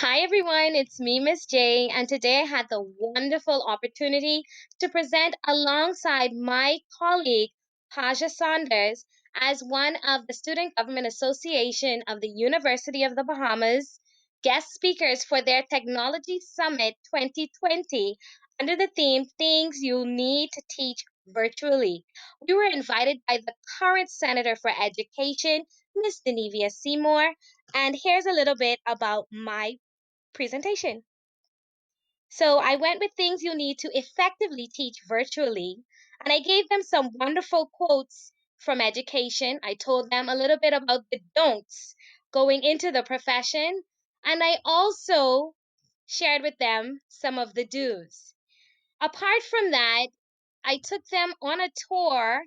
Hi everyone, it's me, Miss J, and today I had the wonderful opportunity to present alongside my colleague, Haja Saunders, as one of the Student Government Association of the University of the Bahamas guest speakers for their Technology Summit 2020 under the theme Things You'll Need to Teach Virtually. We were invited by the current Senator for Education, Miss Denevia Seymour, and here's a little bit about my presentation. So I went with things you need to effectively teach virtually, and I gave them some wonderful quotes from education. I told them a little bit about the don'ts going into the profession, and I also shared with them some of the do's. Apart from that, I took them on a tour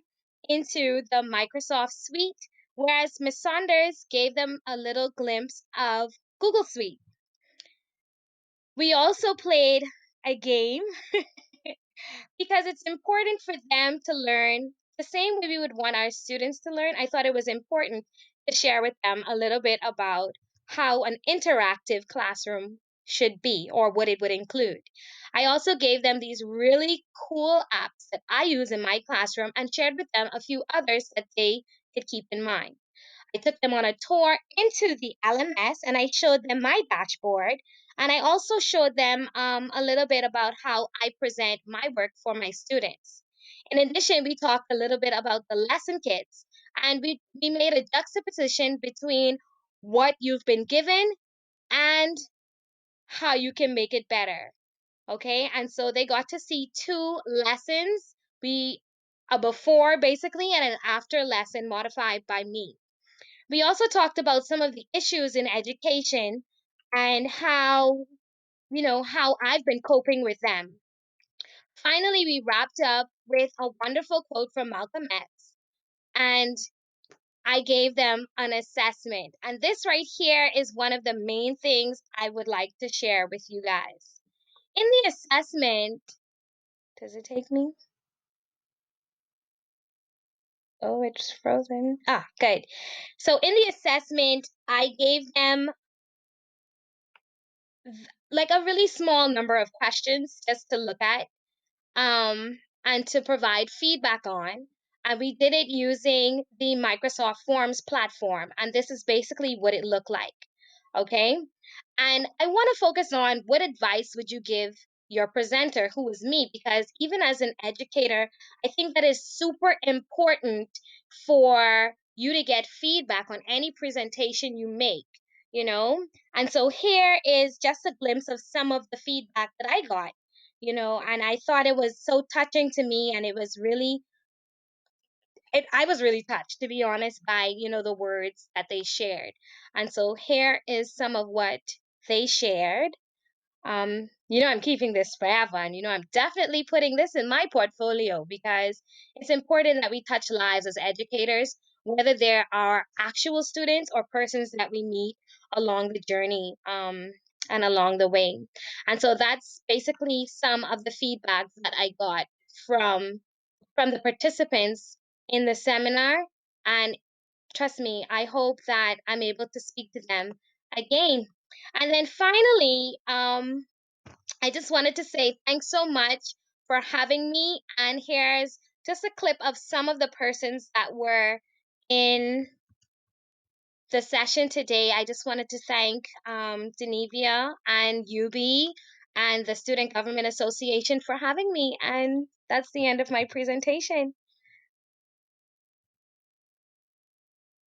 into the Microsoft suite, whereas Ms. Saunders gave them a little glimpse of Google Suite. We also played a game because it's important for them to learn the same way we would want our students to learn. I thought it was important to share with them a little bit about how an interactive classroom should be or what it would include. I also gave them these really cool apps that I use in my classroom and shared with them a few others that they could keep in mind. I took them on a tour into the LMS and I showed them my dashboard. And I also showed them a little bit about how I present my work for my students. In addition, we talked a little bit about the lesson kits and we made a juxtaposition between what you've been given and how you can make it better. Okay, and so they got to see two lessons, a before basically and an after lesson modified by me. We also talked about some of the issues in education and how I've been coping with them. Finally, we wrapped up with a wonderful quote from Malcolm X, and I gave them an assessment. And this right here is one of the main things I would like to share with you guys. In the assessment, does it take me? Oh, it's frozen. Ah, good. So in the assessment, I gave them like a really small number of questions just to look at and to provide feedback on. And we did it using the Microsoft Forms platform. And this is basically what it looked like. Okay. And I want to focus on what advice would you give your presenter, who was me, because even as an educator, I think that is super important for you to get feedback on any presentation you make, you know? And so here is just a glimpse of some of the feedback that I got, and I thought it was so touching to me, and I was really touched, to be honest, by, the words that they shared. And so here is some of what they shared. I'm keeping this forever, and I'm definitely putting this in my portfolio because it's important that we touch lives as educators, whether there are actual students or persons that we meet along the journey, and along the way. And so that's basically some of the feedback that I got from the participants in the seminar. And trust me, I hope that I'm able to speak to them again. And then finally, I just wanted to say thanks so much for having me. And here's just a clip of some of the persons that were in the session today. I just wanted to thank Denevia and UB and the Student Government Association for having me. And that's the end of my presentation.